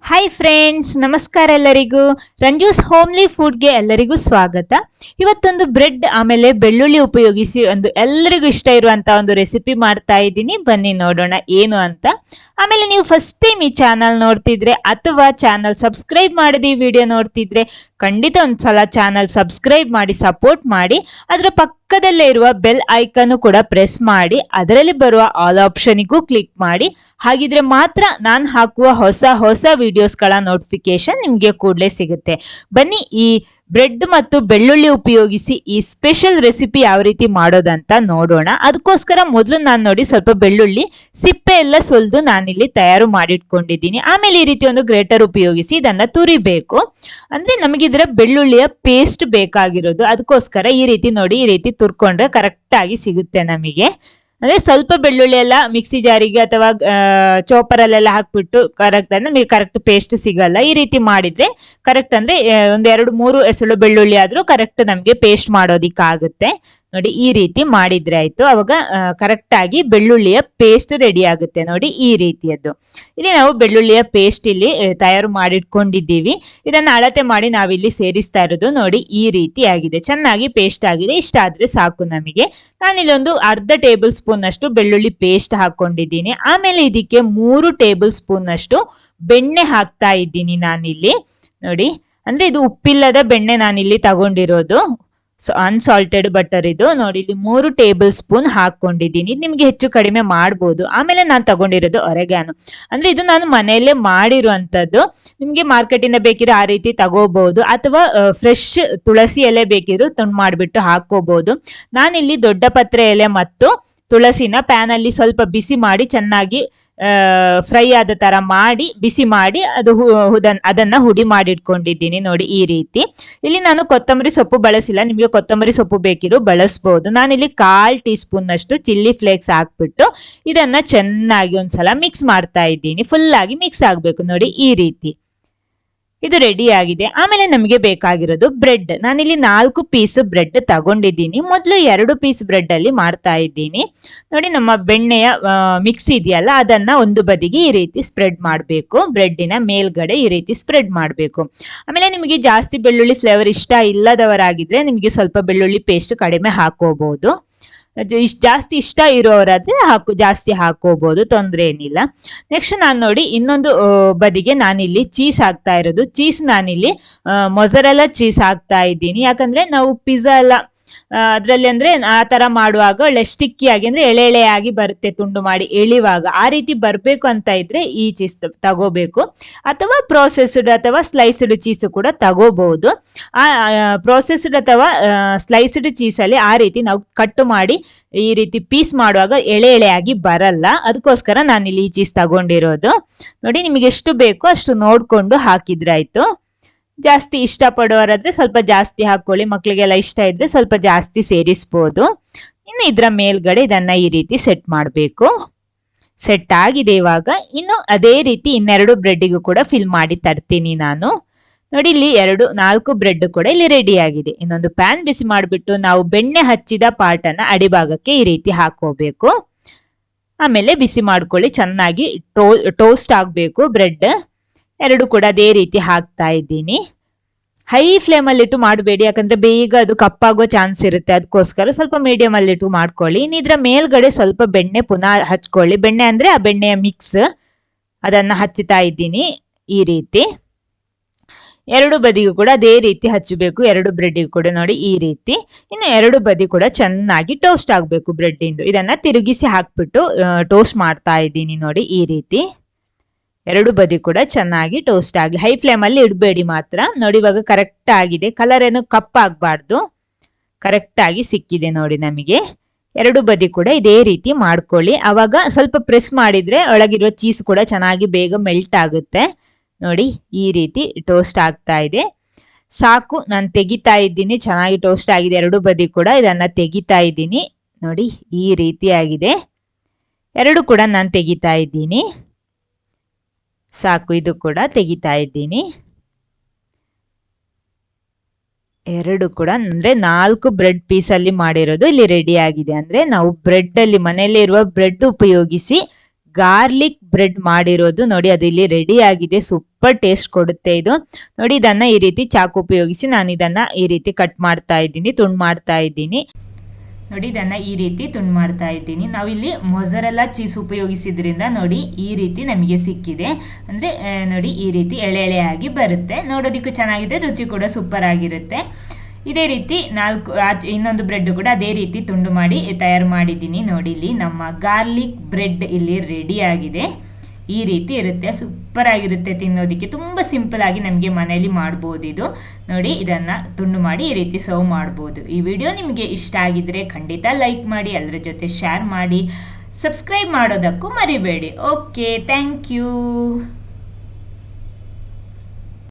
Hi friends, ನಮಸ್ಕಾರ ಎಲ್ಲರಿಗೂ. ರಂಜೂಸ್ homely ಫುಡ್ಗೆ ಎಲ್ಲರಿಗೂ ಸ್ವಾಗತ. ಇವತ್ತೊಂದು ಬ್ರೆಡ್ ಆಮೇಲೆ ಬೆಳ್ಳುಳ್ಳಿ ಉಪಯೋಗಿಸಿ ಒಂದು ಎಲ್ಲರಿಗೂ ಇಷ್ಟ ಇರುವಂತ ಒಂದು ರೆಸಿಪಿ ಮಾಡ್ತಾ ಇದ್ದೀನಿ. ಬನ್ನಿ ನೋಡೋಣ ಏನು ಅಂತ. ಆಮೇಲೆ ನೀವು ಫಸ್ಟ್ ಟೈಮ್ ಈ ಚಾನಲ್ ನೋಡ್ತಿದ್ರೆ ಅಥವಾ ಚಾನಲ್ ಸಬ್ಸ್ಕ್ರೈಬ್ ಮಾಡದೆ ಈ ವಿಡಿಯೋ ನೋಡ್ತಿದ್ರೆ ಖಂಡಿತ ಒಂದ್ಸಲ ಚಾನಲ್ ಸಬ್ಸ್ಕ್ರೈಬ್ ಮಾಡಿ ಸಪೋರ್ಟ್ ಮಾಡಿ. ಅದರ ಪಕ್ಕದಲ್ಲೇ ಇರುವ ಬೆಲ್ ಐಕನ್ ಕೂಡ ಪ್ರೆಸ್ ಮಾಡಿ ಅದರಲ್ಲಿ ಬರುವ ಆಲ್ ಆಪ್ಷನ್ಗೂ ಕ್ಲಿಕ್ ಮಾಡಿ. ಹಾಗಿದ್ರೆ ಮಾತ್ರ ನಾನು ಹಾಕುವ ಹೊಸ ಹೊಸ ವಿಡಿಯೋಸ್ಗಳ ನೋಟಿಫಿಕೇಶನ್ ನಿಮ್ಗೆ ಕೂಡಲೇ ಸಿಗುತ್ತೆ. ಬನ್ನಿ ಈ ಬ್ರೆಡ್ ಮತ್ತು ಬೆಳ್ಳುಳ್ಳಿ ಉಪಯೋಗಿಸಿ ಈ ಸ್ಪೆಷಲ್ ರೆಸಿಪಿ ಯಾವ ರೀತಿ ಮಾಡೋದಂತ ನೋಡೋಣ. ಅದಕ್ಕೋಸ್ಕರ ಮೊದಲು ನಾನು ನೋಡಿ ಸ್ವಲ್ಪ ಬೆಳ್ಳುಳ್ಳಿ ಸಿಪ್ಪೆ ಎಲ್ಲ ಸುಲಿದು ನಾನಿಲ್ಲಿ ತಯಾರು ಮಾಡಿಟ್ಕೊಂಡಿದ್ದೀನಿ. ಆಮೇಲೆ ಈ ರೀತಿ ಒಂದು ಗ್ರೇಟರ್ ಉಪಯೋಗಿಸಿ ಇದನ್ನ ತುರಿಬೇಕು. ಅಂದ್ರೆ ನಮಗೆ ಇದರ ಬೆಳ್ಳುಳ್ಳಿಯ ಪೇಸ್ಟ್ ಬೇಕಾಗಿರೋದು. ಅದಕ್ಕೋಸ್ಕರ ಈ ರೀತಿ ನೋಡಿ, ಈ ರೀತಿ ತುರ್ಕೊಂಡ್ರೆ ಕರೆಕ್ಟ್ ಆಗಿ ಸಿಗುತ್ತೆ ನಮಗೆ. ಅಂದ್ರೆ ಸ್ವಲ್ಪ ಬೆಳ್ಳುಳ್ಳಿ ಎಲ್ಲ ಮಿಕ್ಸಿ ಜಾರಿಗೆ ಅಥವಾ ಚೋಪರಲ್ಲೆಲ್ಲ ಹಾಕ್ಬಿಟ್ಟು ಕರೆಕ್ಟ್ ಅಂದ್ರೆ ನೀವು ಕರೆಕ್ಟ್ ಪೇಸ್ಟ್ ಸಿಗಲ್ಲ. ಈ ರೀತಿ ಮಾಡಿದ್ರೆ ಕರೆಕ್ಟ್ ಅಂದ್ರೆ ಒಂದ್ 2-3 ಎಸಳು ಬೆಳ್ಳುಳ್ಳಿ ಆದ್ರೂ ಕರೆಕ್ಟ್ ನಮ್ಗೆ ಪೇಸ್ಟ್ ಮಾಡೋದಿಕ್ಕಾಗುತ್ತೆ. ನೋಡಿ ಈ ರೀತಿ ಮಾಡಿದ್ರೆ ಆಯ್ತು. ಅವಾಗ ಕರೆಕ್ಟ್ ಆಗಿ ಬೆಳ್ಳುಳ್ಳಿಯ ಪೇಸ್ಟ್ ರೆಡಿ ಆಗುತ್ತೆ. ನೋಡಿ ಈ ರೀತಿಯದ್ದು. ಇಲ್ಲಿ ನಾವು ಬೆಳ್ಳುಳ್ಳಿಯ ಪೇಸ್ಟ್ ಇಲ್ಲಿ ತಯಾರು ಮಾಡಿಟ್ಕೊಂಡಿದ್ದೀವಿ. ಇದನ್ನ ಅಳತೆ ಮಾಡಿ ನಾವಿಲ್ಲಿ ಸೇರಿಸ್ತಾ ಇರೋದು. ನೋಡಿ ಈ ರೀತಿ ಆಗಿದೆ, ಚೆನ್ನಾಗಿ ಪೇಸ್ಟ್ ಆಗಿದೆ. ಇಷ್ಟ ಆದ್ರೆ ಸಾಕು ನಮಗೆ. ನಾನಿಲ್ಲಿ ಒಂದು ಅರ್ಧ ಟೇಬಲ್ ಸ್ಪೂನ್ ಅಷ್ಟು ಬೆಳ್ಳುಳ್ಳಿ ಪೇಸ್ಟ್ ಹಾಕೊಂಡಿದ್ದೀನಿ. ಆಮೇಲೆ ಇದಕ್ಕೆ 3 ಟೇಬಲ್ ಸ್ಪೂನ್ ಅಷ್ಟು ಬೆಣ್ಣೆ ಹಾಕ್ತಾ ಇದ್ದೀನಿ ನಾನಿಲ್ಲಿ. ನೋಡಿ ಅಂದ್ರೆ ಇದು ಉಪ್ಪಿಲ್ಲದ ಬೆಣ್ಣೆ ನಾನಿಲ್ಲಿ ತಗೊಂಡಿರೋದು, ಅನ್ಸಾಲ್ಟೆಡ್ ಬಟರ್ ಇದು. ನೋಡಿ ಇಲ್ಲಿ 3 ಟೇಬಲ್ ಸ್ಪೂನ್ ಹಾಕೊಂಡಿದ್ದೀನಿ. ನಿಮ್ಗೆ ಹೆಚ್ಚು ಕಡಿಮೆ ಮಾಡ್ಬೋದು. ಆಮೇಲೆ ನಾನು ತಗೊಂಡಿರೋದು ಒರೆಗಾನೋ, ಅಂದ್ರೆ ಇದು ನಾನು ಮನೆಯಲ್ಲೇ ಮಾಡಿರುವಂತದ್ದು. ನಿಮ್ಗೆ ಮಾರ್ಕೆಟ್ ಇಂದ ಬೇಕಿದ್ರೆ ಆ ರೀತಿ ತಗೋಬಹುದು, ಅಥವಾ ಫ್ರೆಶ್ ತುಳಸಿ ಎಲೆ ಬೇಕಿದ್ರು ತುಂಡು ಮಾಡ್ಬಿಟ್ಟು ಹಾಕೋಬಹುದು. ನಾನಿಲ್ಲಿ ದೊಡ್ಡ ಪತ್ರೆ ಎಲೆ ಮತ್ತು ತುಳಸಿನ ಪ್ಯಾನ್ ಅಲ್ಲಿ ಸ್ವಲ್ಪ ಬಿಸಿ ಮಾಡಿ ಚೆನ್ನಾಗಿ ಫ್ರೈ ಆದ ತರ ಮಾಡಿ ಬಿಸಿ ಮಾಡಿ ಅದನ್ನ ಹುಡಿ ಮಾಡಿಟ್ಕೊಂಡಿದ್ದೀನಿ. ನೋಡಿ ಈ ರೀತಿ. ಇಲ್ಲಿ ನಾನು ಕೊತ್ತಂಬರಿ ಸೊಪ್ಪು ಬಳಸಿಲ್ಲ, ನಿಮ್ಗೆ ಕೊತ್ತಂಬರಿ ಸೊಪ್ಪು ಬೇಕಿದ್ರು ಬಳಸಬಹುದು. ನಾನಿಲ್ಲಿ 1/4 ಟೀ ಸ್ಪೂನ್ ಅಷ್ಟು ಚಿಲ್ಲಿ ಫ್ಲೇಕ್ಸ್ ಹಾಕ್ಬಿಟ್ಟು ಇದನ್ನ ಚೆನ್ನಾಗಿ ಒಂದ್ಸಲ ಮಿಕ್ಸ್ ಮಾಡ್ತಾ ಇದ್ದೀನಿ. ಫುಲ್ ಆಗಿ ಮಿಕ್ಸ್ ಆಗ್ಬೇಕು. ನೋಡಿ ಈ ರೀತಿ ಇದು ರೆಡಿ ಆಗಿದೆ. ಆಮೇಲೆ ನಮಗೆ ಬೇಕಾಗಿರೋದು ಬ್ರೆಡ್. ನಾನಿಲ್ಲಿ 4 ಪೀಸ್ ಬ್ರೆಡ್ ತಗೊಂಡಿದ್ದೀನಿ. ಮೊದಲು 2 ಪೀಸ್ ಬ್ರೆಡ್ ಅಲ್ಲಿ ಮಾಡ್ತಾ ಇದ್ದೀನಿ. ನೋಡಿ ನಮ್ಮ ಬೆಣ್ಣೆಯ ಮಿಕ್ಸ್ ಇದೆಯಲ್ಲ, ಅದನ್ನ ಒಂದು ಬದಿಗೆ ಈ ರೀತಿ ಸ್ಪ್ರೆಡ್ ಮಾಡಬೇಕು. ಬ್ರೆಡ್ಡಿನ ಮೇಲ್ಗಡೆ ಈ ರೀತಿ ಸ್ಪ್ರೆಡ್ ಮಾಡಬೇಕು. ಆಮೇಲೆ ನಿಮಗೆ ಜಾಸ್ತಿ ಬೆಳ್ಳುಳ್ಳಿ ಫ್ಲೇವರ್ ಇಷ್ಟ ಇಲ್ಲದವರಾಗಿದ್ರೆ ನಿಮಗೆ ಸ್ವಲ್ಪ ಬೆಳ್ಳುಳ್ಳಿ ಪೇಸ್ಟ್ ಕಡಿಮೆ ಹಾಕೋಬಹುದು. ಜಾಸ್ತಿ ಇಷ್ಟ ಇರೋರಾದ್ರೆ ಜಾಸ್ತಿ ಹಾಕೋಬಹುದು, ತೊಂದ್ರೆ ಏನಿಲ್ಲ. ನೆಕ್ಸ್ಟ್ ನಾನು ನೋಡಿ ಇನ್ನೊಂದು ಬದಿಗೆ ನಾನಿಲ್ಲಿ ಚೀಸ್ ಹಾಕ್ತಾ ಇರೋದು. ಚೀಸ್ ನಾನಿಲ್ಲಿ ಮೊಸರೆಲ್ಲಾ ಚೀಸ್ ಹಾಕ್ತಾ ಇದ್ದೀನಿ. ಯಾಕಂದ್ರೆ ನಾವು ಪಿಜ್ಜಾ ಎಲ್ಲ ಅದ್ರಲ್ಲಿ ಅಂದ್ರೆ ಆ ತರ ಮಾಡುವಾಗ ಒಳ್ಳೆ ಸ್ಟಿಕ್ಕಿ ಆಗಿ ಅಂದ್ರೆ ಎಳೆ ಎಳೆಯಾಗಿ ಬರುತ್ತೆ, ತುಂಡು ಮಾಡಿ ಎಳಿವಾಗ. ಆ ರೀತಿ ಬರ್ಬೇಕು ಅಂತ ಇದ್ರೆ ಈ ಚೀಸ್ ತಗೋಬೇಕು, ಅಥವಾ ಪ್ರೋಸೆಸ್ಡ್ ಅಥವಾ ಸ್ಲೈಸ್ಡ್ ಚೀಸ್ ಕೂಡ ತಗೋಬಹುದು. ಆ ಪ್ರೋಸೆಸ್ಡ್ ಅಥವಾ ಸ್ಲೈಸ್ಡ್ ಚೀಸ್ ಅಲ್ಲಿ ಆ ರೀತಿ ನಾವು ಕಟ್ ಮಾಡಿ ಈ ರೀತಿ ಪೀಸ್ ಮಾಡುವಾಗ ಎಳೆ ಎಳೆಯಾಗಿ ಬರಲ್ಲ. ಅದಕ್ಕೋಸ್ಕರ ನಾನಿಲ್ಲಿ ಈ ಚೀಸ್ ತಗೊಂಡಿರೋದು. ನೋಡಿ ನಿಮಗೆ ಎಷ್ಟು ಬೇಕೋ ಅಷ್ಟು ನೋಡ್ಕೊಂಡು ಹಾಕಿದ್ರೆ ಆಯ್ತು. ಜಾಸ್ತಿ ಇಷ್ಟ ಪಡೋರಾದ್ರೆ ಸ್ವಲ್ಪ ಜಾಸ್ತಿ ಹಾಕೊಳ್ಳಿ, ಮಕ್ಳಿಗೆಲ್ಲ ಇಷ್ಟ ಇದ್ರೆ ಸ್ವಲ್ಪ ಜಾಸ್ತಿ ಸೇರಿಸ್ಬೋದು. ಇನ್ನು ಇದ್ರ ಮೇಲ್ಗಡೆ ಇದನ್ನ ಈ ರೀತಿ ಸೆಟ್ ಮಾಡಬೇಕು. ಸೆಟ್ ಆಗಿದೆ. ಇವಾಗ ಇನ್ನು ಅದೇ ರೀತಿ ಇನ್ನೆರಡು ಬ್ರೆಡ್ಡಿಗೂ ಕೂಡ ಫಿಲ್ ಮಾಡಿ ತರ್ತೀನಿ ನಾನು. ನೋಡಿ ಇಲ್ಲಿ 4 ಬ್ರೆಡ್ ಕೂಡ ಇಲ್ಲಿ ರೆಡಿ ಆಗಿದೆ. ಇನ್ನೊಂದು ಪ್ಯಾನ್ ಬಿಸಿ ಮಾಡಿಬಿಟ್ಟು ನಾವು ಬೆಣ್ಣೆ ಹಚ್ಚಿದ ಪಾರ್ಟನ್ನ ಅಡಿಭಾಗಕ್ಕೆ ಈ ರೀತಿ ಹಾಕೋಬೇಕು. ಆಮೇಲೆ ಬಿಸಿ ಮಾಡ್ಕೊಳ್ಳಿ, ಚೆನ್ನಾಗಿ ಟೋಸ್ಟ್ ಆಗ್ಬೇಕು ಬ್ರೆಡ್. 2 ಕೂಡ ಅದೇ ರೀತಿ ಹಾಕ್ತಾ ಇದ್ದೀನಿ. ಹೈ ಫ್ಲೇಮ್ ಅಲ್ಲಿ ಇಟ್ಟು ಮಾಡಬೇಡಿ, ಯಾಕಂದ್ರೆ ಬೇಗ ಅದು ಕಪ್ಪಾಗೋ ಚಾನ್ಸ್ ಇರುತ್ತೆ. ಅದಕ್ಕೋಸ್ಕರ ಸ್ವಲ್ಪ ಮೀಡಿಯಂ ಅಲ್ಲಿ ಇಟ್ಟು ಮಾಡ್ಕೊಳ್ಳಿ. ಇನ್ನು ಇದ್ರ ಮೇಲ್ಗಡೆ ಸ್ವಲ್ಪ ಬೆಣ್ಣೆ ಪುನಃ ಹಚ್ಕೊಳ್ಳಿ. ಬೆಣ್ಣೆ ಅಂದ್ರೆ ಆ ಬೆಣ್ಣೆಯ ಮಿಕ್ಸ್, ಅದನ್ನ ಹಚ್ಚುತ್ತಾ ಇದ್ದೀನಿ ಈ ರೀತಿ. 2 ಬದಿಗೂ ಕೂಡ ಅದೇ ರೀತಿ ಹಚ್ಚಬೇಕು, 2 ಬ್ರೆಡ್ಡಿಗೂ ಕೂಡ ನೋಡಿ ಈ ರೀತಿ. ಇನ್ನು 2 ಬದಿ ಕೂಡ ಚೆನ್ನಾಗಿ ಟೋಸ್ಟ್ ಆಗ್ಬೇಕು ಬ್ರೆಡ್ ಇಂದು. ಇದನ್ನ ತಿರುಗಿಸಿ ಹಾಕ್ಬಿಟ್ಟು ಟೋಸ್ಟ್ ಮಾಡ್ತಾ ಇದ್ದೀನಿ. ನೋಡಿ ಈ ರೀತಿ 2 ಬದಿ ಕೂಡ ಚೆನ್ನಾಗಿ ಟೋಸ್ಟ್ ಆಗಿ, ಹೈ ಫ್ಲೇಮ್ ಅಲ್ಲಿ ಇಡಬೇಡಿ ಮಾತ್ರ. ನೋಡಿ ಇವಾಗ ಕರೆಕ್ಟ್ ಆಗಿದೆ, ಕಲರ್ ಏನು ಕಪ್ಪಾಗಬಾರ್ದು, ಕರೆಕ್ಟ್ ಆಗಿ ಸಿಕ್ಕಿದೆ ನೋಡಿ ನಮಗೆ. 2 ಬದಿ ಕೂಡ ಇದೇ ರೀತಿ ಮಾಡ್ಕೊಳ್ಳಿ. ಅವಾಗ ಸ್ವಲ್ಪ ಪ್ರೆಸ್ ಮಾಡಿದ್ರೆ ಒಳಗಿರುವ ಚೀಸ್ ಕೂಡ ಚೆನ್ನಾಗಿ ಬೇಗ ಮೆಲ್ಟ್ ಆಗುತ್ತೆ. ನೋಡಿ ಈ ರೀತಿ ಟೋಸ್ಟ್ ಆಗ್ತಾ ಇದೆ. ಸಾಕು, ನಾನು ತೆಗಿತಾ ಇದ್ದೀನಿ. ಚೆನ್ನಾಗಿ ಟೋಸ್ಟ್ ಆಗಿದೆ 2 ಬದಿ ಕೂಡ. ಇದನ್ನ ತೆಗಿತಾ ಇದ್ದೀನಿ. ನೋಡಿ ಈ ರೀತಿ ಆಗಿದೆ. 2 ಕೂಡ ನಾನು ತೆಗಿತಾ ಇದ್ದೀನಿ. ಸಾಕು, ಇದು ಕೂಡ ತೆಗಿತಾ ಇದ್ದೀನಿ. 2 ಕೂಡ ಅಂದ್ರೆ 4 ಬ್ರೆಡ್ ಪೀಸ್ ಅಲ್ಲಿ ಮಾಡಿರೋದು ಇಲ್ಲಿ ರೆಡಿ ಆಗಿದೆ. ಅಂದ್ರೆ ನಾವು ಬ್ರೆಡ್ ಅಲ್ಲಿ ಮನೆಯಲ್ಲೇ ಇರುವ ಬ್ರೆಡ್ ಉಪಯೋಗಿಸಿ ಗಾರ್ಲಿಕ್ ಬ್ರೆಡ್ ಮಾಡಿರೋದು. ನೋಡಿ ಅದು ಇಲ್ಲಿ ರೆಡಿ ಆಗಿದೆ. ಸೂಪರ್ ಟೇಸ್ಟ್ ಕೊಡುತ್ತೆ ಇದು. ನೋಡಿ ಇದನ್ನ ಈ ರೀತಿ ಚಾಕು ಉಪಯೋಗಿಸಿ ನಾನು ಇದನ್ನ ಈ ರೀತಿ ಕಟ್ ಮಾಡ್ತಾ ಇದ್ದೀನಿ, ತುಂಡು ಮಾಡ್ತಾ ಇದ್ದೀನಿ. ನೋಡಿ ಇದನ್ನ ಈ ರೀತಿ ತುಂಡು ಮಾಡ್ತಾ ಇದ್ದೀನಿ. ನಾವಿಲ್ಲಿ ಮೊಸರೆಲ್ಲ ಚೀಸ್ ಉಪಯೋಗಿಸಿದ್ರಿಂದ ನೋಡಿ ಈ ರೀತಿ ನಮಗೆ ಸಿಕ್ಕಿದೆ. ಅಂದರೆ ನೋಡಿ ಈ ರೀತಿ ಎಳೆ ಎಳೆಯಾಗಿ ಬರುತ್ತೆ. ನೋಡೋದಕ್ಕೂ ಚೆನ್ನಾಗಿದೆ, ರುಚಿ ಕೂಡ ಸೂಪರ್ ಆಗಿರುತ್ತೆ. ಇದೇ ರೀತಿ ಇನ್ನೊಂದು ಬ್ರೆಡ್ ಕೂಡ ಅದೇ ರೀತಿ ತುಂಡು ಮಾಡಿ ತಯಾರು ಮಾಡಿದ್ದೀನಿ. ನೋಡಿ ಇಲ್ಲಿ ನಮ್ಮ ಗಾರ್ಲಿಕ್ ಬ್ರೆಡ್ ಇಲ್ಲಿ ರೆಡಿ ಆಗಿದೆ. ಈ ರೀತಿ ಇರುತ್ತೆ, ಸೂಪರ್ ಆಗಿರುತ್ತೆ ತಿನ್ನೋದಕ್ಕೆ. ತುಂಬ ಸಿಂಪಲ್ ಆಗಿ ನಮಗೆ ಮನೆಯಲ್ಲಿ ಮಾಡ್ಬೋದು ಇದು. ನೋಡಿ ಇದನ್ನು ತುಂಡು ಮಾಡಿ ಈ ರೀತಿ ಸರ್ವ್ ಮಾಡ್ಬೋದು. ಈ ವಿಡಿಯೋ ನಿಮಗೆ ಇಷ್ಟ ಆಗಿದ್ರೆ ಖಂಡಿತ ಲೈಕ್ ಮಾಡಿ, ಎಲ್ಲರ ಜೊತೆ ಶೇರ್ ಮಾಡಿ, ಸಬ್ಸ್ಕ್ರೈಬ್ ಮಾಡೋದಕ್ಕೂ ಮರಿಬೇಡಿ. Okay, thank you.